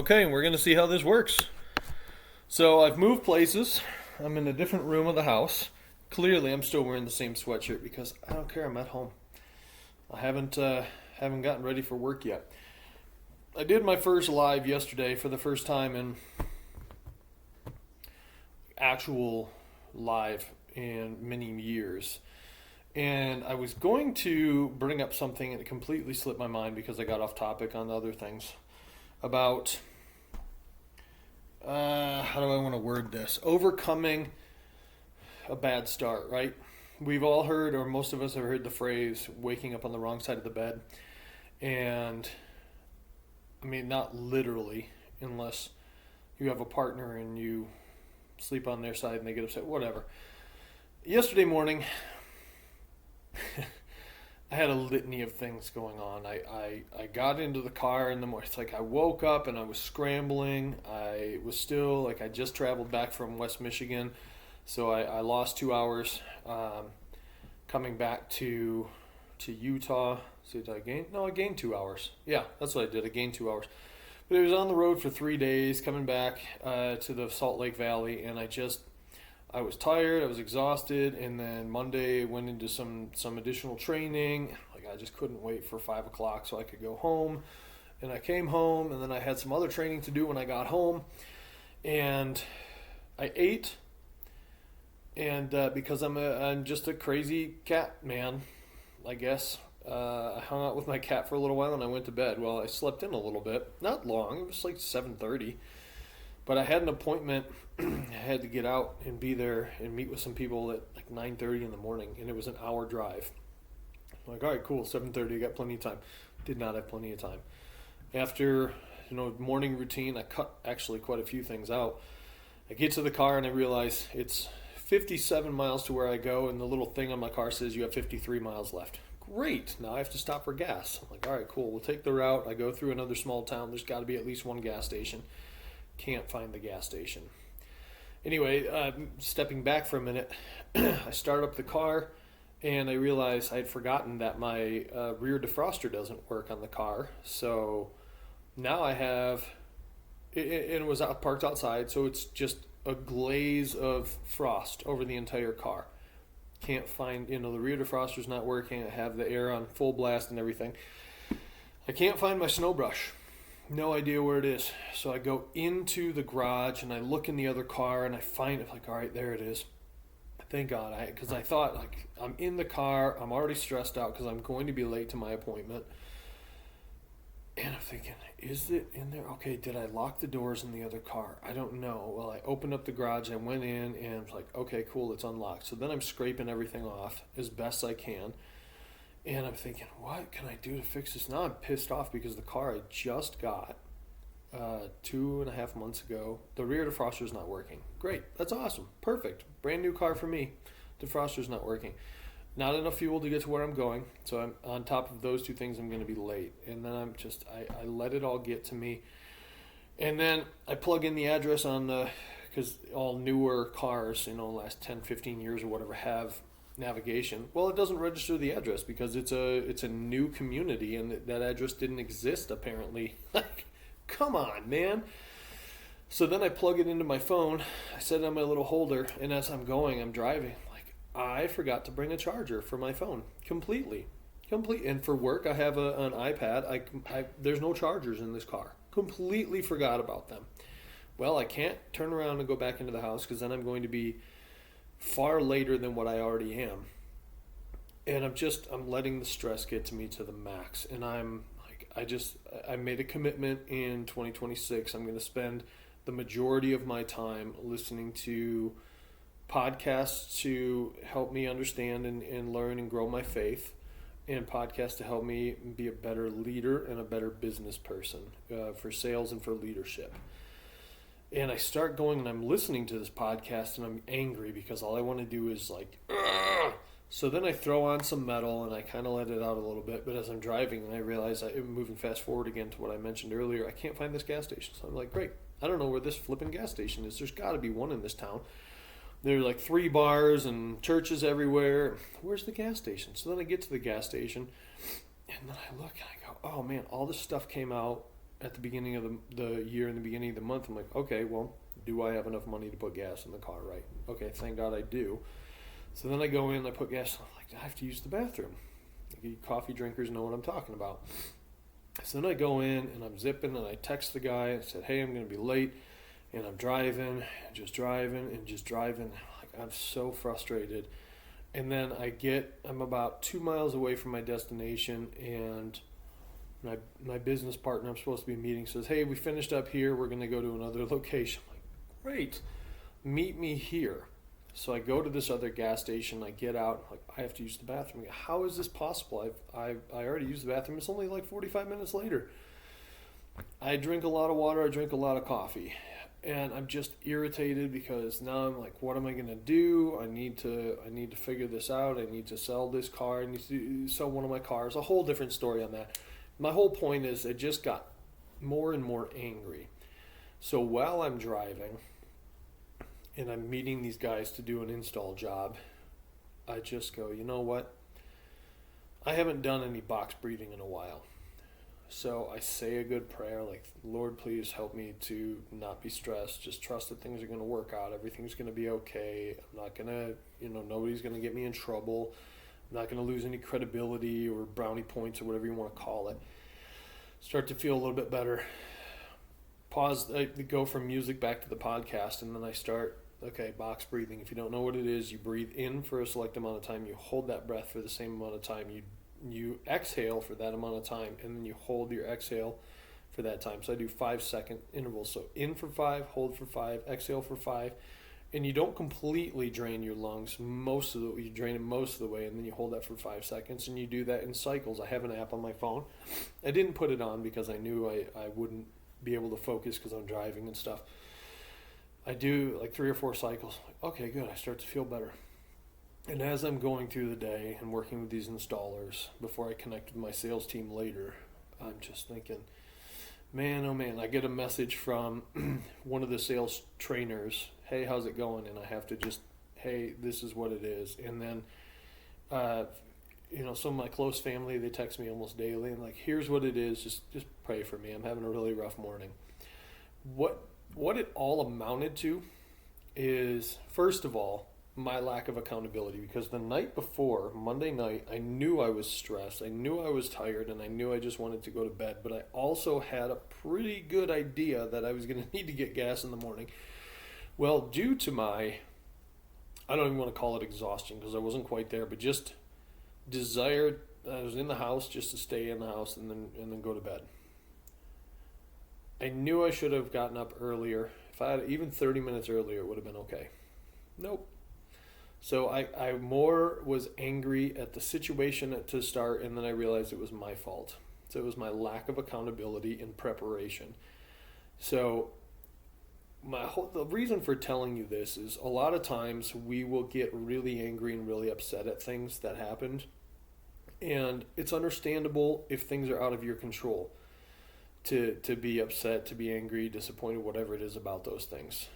Okay, and we're going to see how this works. So I've moved places. I'm in a different room of the house. Clearly, I'm still wearing the same sweatshirt because I don't care. I'm at home. I haven't gotten ready for work yet. I did my first live yesterday for the first time in actual live in many years. And I was going to bring up something and it completely slipped my mind because I got off topic on other things about how do I want to word this? Overcoming a bad start, right? We've all heard, or most of us have heard the phrase waking up on the wrong side of the bed. And I mean, not literally, unless you have a partner and you sleep on their side and they get upset, whatever. Yesterday morning, I had a litany of things going on. I got into the car in the morning. It's like I woke up and I was scrambling. I was still, like, I just traveled back from West Michigan. So I lost 2 hours coming back to Utah. So did I gain? No, I gained 2 hours. Yeah, that's what I did. I gained 2 hours. But I was on the road for 3 days coming back to the Salt Lake Valley. And I was tired, I was exhausted, and then Monday went into some additional training. Like I just couldn't wait for 5 o'clock so I could go home. And I came home, and then I had some other training to do when I got home. And I ate, and because I'm just a crazy cat man, I guess. I hung out with my cat for a little while, and I went to bed. Well, I slept in a little bit, not long. It was like 7:30. But I had an appointment. I had to get out and be there and meet with some people at like 9:30 in the morning, and it was an hour drive. I'm like, all right, cool, 7:30, I got plenty of time. Did not have plenty of time. After morning routine, I cut actually quite a few things out. I get to the car and I realize it's 57 miles to where I go, and the little thing on my car says you have 53 miles left. Great, now I have to stop for gas. I'm like, all right, cool, we'll take the route. I go through another small town. There's got to be at least one gas station. Can't find the gas station. Anyway, stepping back for a minute, I start up the car and I realize I had forgotten that my rear defroster doesn't work on the car. So now I have, and it was parked outside, so it's just a glaze of frost over the entire car. Can't find, the rear defroster's not working. I have the air on full blast and everything. I can't find my snow brush. No idea where it is. So I go into the garage and I look in the other car and I find it. Like, all right, there it is. Thank God. Because I thought, like, I'm in the car. I'm already stressed out because I'm going to be late to my appointment. And I'm thinking, is it in there? Okay, did I lock the doors in the other car? I don't know. Well, I opened up the garage. I went in and I was like, okay, cool, it's unlocked. So then I'm scraping everything off as best I can. And I'm thinking, what can I do to fix this? Now I'm pissed off because the car I just got 2.5 months ago, the rear defroster's not working. Great, that's awesome, perfect, brand new car for me. Defroster's not working. Not enough fuel to get to where I'm going, so I'm on top of those two things. I'm going to be late, and then I let it all get to me, and then I plug in the address on the because all newer cars, last 10, 15 years or whatever, have navigation. Well, it doesn't register the address because it's a new community and that address didn't exist apparently. Like, come on, man. So then I plug it into my phone. I set it on my little holder, and as I'm driving. Like, I forgot to bring a charger for my phone completely. And for work, I have an iPad. There's no chargers in this car. Completely forgot about them. Well, I can't turn around and go back into the house because then I'm going to be far later than what I already am. And I'm letting the stress get to me to the max. And I'm like, I made a commitment in 2026. I'm going to spend the majority of my time listening to podcasts to help me understand and learn and grow my faith, and podcasts to help me be a better leader and a better business person for sales and for leadership. And I start going and I'm listening to this podcast and I'm angry because all I want to do is like, ugh! So then I throw on some metal and I kind of let it out a little bit. But as I'm driving, and I realize I'm moving fast forward again to what I mentioned earlier, I can't find this gas station. So I'm like, great, I don't know where this flipping gas station is. There's got to be one in this town. There are like 3 bars and churches everywhere. Where's the gas station? So then I get to the gas station and then I look and I go, oh man, all this stuff came out at the beginning of the year and the beginning of the month. I'm like, okay, well, do I have enough money to put gas in the car, right? Okay, thank God I do. So then I go in, I put gas, I'm like, I have to use the bathroom. You coffee drinkers know what I'm talking about. So then I go in and I'm zipping and I text the guy and said, hey, I'm going to be late. And I'm driving. Like, I'm so frustrated. And then I'm about 2 miles away from my destination, and my business partner I'm supposed to be meeting says, hey, we finished up here. We're going to go to another location. I'm like, great. Meet me here. So I go to this other gas station. I get out. I'm like, I have to use the bathroom. How is this possible? I already used the bathroom. It's only like 45 minutes later. I drink a lot of water. I drink a lot of coffee. And I'm just irritated because now I'm like, what am I going to do? I need to figure this out. I need to sell this car. I need to sell one of my cars. A whole different story on that. My whole point is I just got more and more angry. So while I'm driving and I'm meeting these guys to do an install job, I just go, you know what? I haven't done any box breathing in a while. So I say a good prayer, like, Lord, please help me to not be stressed. Just trust that things are going to work out. Everything's going to be okay. I'm not going to, nobody's going to get me in trouble. I'm not going to lose any credibility or brownie points or whatever you want to call it. Start to feel a little bit better. Pause, I go from music back to the podcast, and then I start, okay, box breathing. If you don't know what it is, you breathe in for a select amount of time. You hold that breath for the same amount of time. You exhale for that amount of time, and then you hold your exhale for that time. So I do 5-second intervals. So in for 5, hold for 5, exhale for 5, and you don't completely drain your lungs you drain it most of the way, and then you hold that for 5 seconds, and you do that in cycles. I have an app on my phone. I didn't put it on because I knew I wouldn't be able to focus because I'm driving and stuff. I do like 3 or 4 cycles. Okay, good. I start to feel better. And as I'm going through the day and working with these installers, before I connect with my sales team later, I'm just thinking, man, oh man, I get a message from one of the sales trainers, hey, how's it going? And I have to just, hey, this is what it is. And then, some of my close family, they text me almost daily and like, here's what it is. Just pray for me. I'm having a really rough morning. What it all amounted to is, first of all, my lack of accountability, because the night before, Monday night, I knew I was stressed, I knew I was tired, and I knew I just wanted to go to bed, but I also had a pretty good idea that I was going to need to get gas in the morning. Well, due to my, I don't even want to call it exhaustion because I wasn't quite there, but just desired, I was in the house just to stay in the house and then go to bed. I knew I should have gotten up earlier. If I had even 30 minutes earlier, it would have been okay. Nope. So I more was angry at the situation to start, and then I realized it was my fault. So it was my lack of accountability and preparation. So the reason for telling you this is a lot of times we will get really angry and really upset at things that happened. And it's understandable if things are out of your control to be upset, to be angry, disappointed, whatever it is about those things.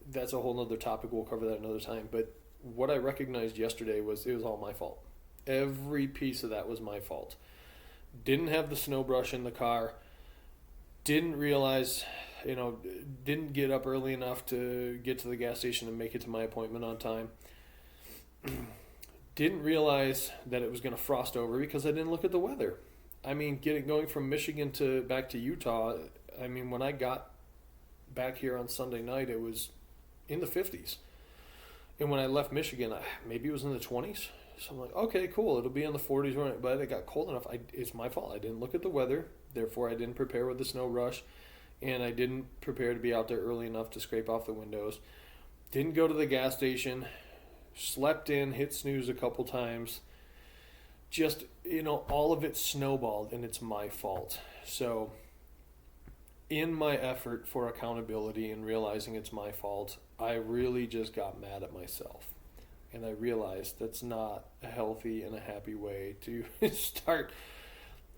That's a whole nother topic. We'll cover that another time. But what I recognized yesterday was it was all my fault. Every piece of that was my fault. Didn't have the snow brush in the car. Didn't realize, didn't get up early enough to get to the gas station and make it to my appointment on time. Didn't realize that it was going to frost over because I didn't look at the weather. I mean, going from Michigan back to Utah, I mean, when I got back here on Sunday night, it was in the 50s. And when I left Michigan, maybe it was in the 20s. So I'm like, okay, cool. It'll be in the 40s, but it got cold enough. It's my fault. I didn't look at the weather. Therefore, I didn't prepare with the snow rush. And I didn't prepare to be out there early enough to scrape off the windows. Didn't go to the gas station. Slept in, hit snooze a couple times. Just, all of it snowballed, and it's my fault. So in my effort for accountability and realizing it's my fault, I really just got mad at myself. And I realized that's not a healthy and a happy way to start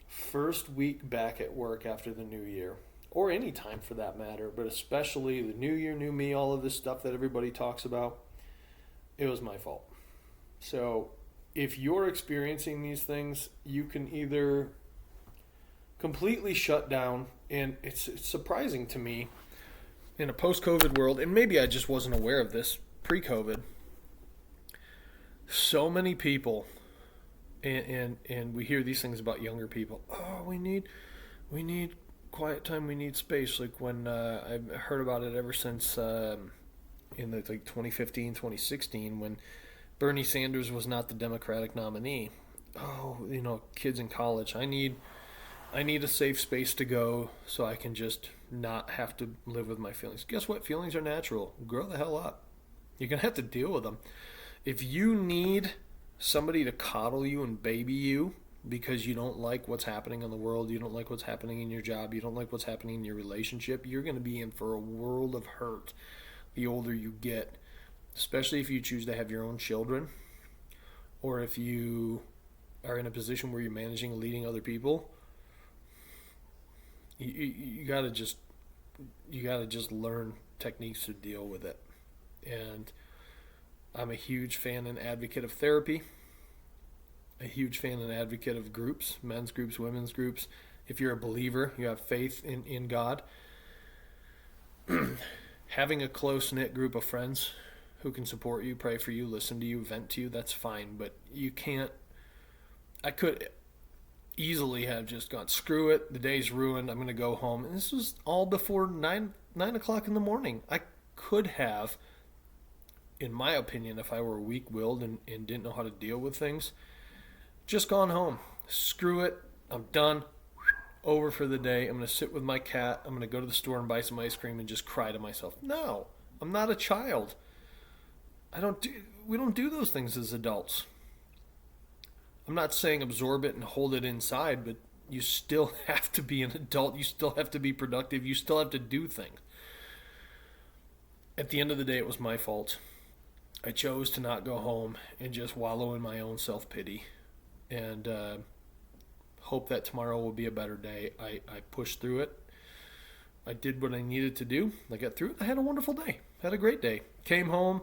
first week back at work after the new year, or any time for that matter, but especially the new year, new me, all of this stuff that everybody talks about. It was my fault. So if you're experiencing these things, you can either completely shut down, and it's surprising to me in a post-COVID world, and maybe I just wasn't aware of this pre-COVID. So many people, and we hear these things about younger people. Oh, we need quiet time. We need space. Like when I've heard about it ever since in the 2015, 2016, when Bernie Sanders was not the Democratic nominee. Oh, kids in college. I need a safe space to go so I can just not have to live with my feelings. Guess what? Feelings are natural. Grow the hell up. You're going to have to deal with them. If you need somebody to coddle you and baby you because you don't like what's happening in the world, you don't like what's happening in your job, you don't like what's happening in your relationship, you're going to be in for a world of hurt the older you get, especially if you choose to have your own children, or if you are in a position where you're managing and leading other people. You gotta just learn techniques to deal with it. And I'm a huge fan and advocate of therapy, a huge fan and advocate of groups, men's groups, women's groups. If you're a believer, you have faith in God, having a close-knit group of friends who can support you, pray for you, listen to you, vent to you, that's fine. But you can't, I could easily have just gone, screw it, the day's ruined, I'm going to go home. And this was all before 9 o'clock in the morning. I could have, in my opinion, if I were weak-willed and didn't know how to deal with things, just gone home. Screw it, I'm done, over for the day. I'm going to sit with my cat, I'm going to go to the store and buy some ice cream and just cry to myself. No, I'm not a child. We don't do those things as adults. I'm not saying absorb it and hold it inside, but you still have to be an adult. You still have to be productive. You still have to do things. At the end of the day, it was my fault. I chose to not go home and just wallow in my own self-pity and hope that tomorrow will be a better day. I pushed through it. I did what I needed to do. I got through it. I had a wonderful day. Had a great day. Came home.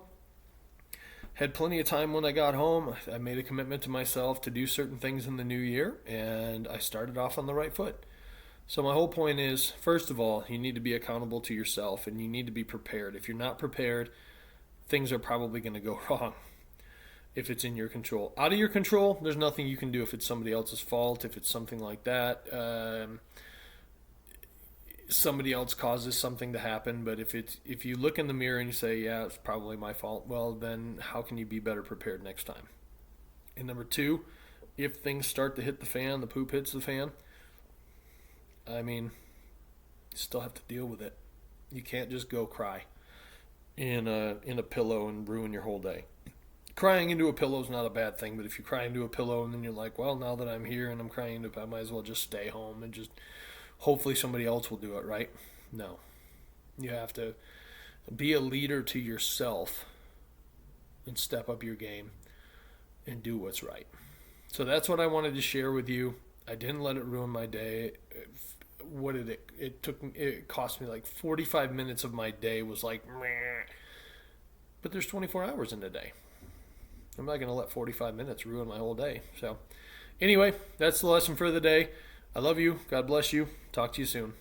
Had plenty of time when I got home. I made a commitment to myself to do certain things in the new year, and I started off on the right foot. So my whole point is, first of all, you need to be accountable to yourself, and you need to be prepared. If you're not prepared, things are probably going to go wrong if it's in your control. Out of your control, there's nothing you can do if it's somebody else's fault, if it's something like that. Somebody else causes something to happen, but if you look in the mirror and you say, yeah, it's probably my fault, well, then how can you be better prepared next time? And number two, if things start to hit the fan, the poop hits the fan, you still have to deal with it. You can't just go cry in a pillow and ruin your whole day. Crying into a pillow is not a bad thing, but if you cry into a pillow and then you're like, well, now that I'm here and I'm crying into it, I might as well just stay home and just hopefully somebody else will do it, right? No. You have to be a leader to yourself and step up your game and do what's right. So that's what I wanted to share with you. I didn't let it ruin my day. What did it cost me like 45 minutes of my day was like, meh. But there's 24 hours in a day. I'm not going to let 45 minutes ruin my whole day. So anyway, that's the lesson for the day. I love you. God bless you. Talk to you soon.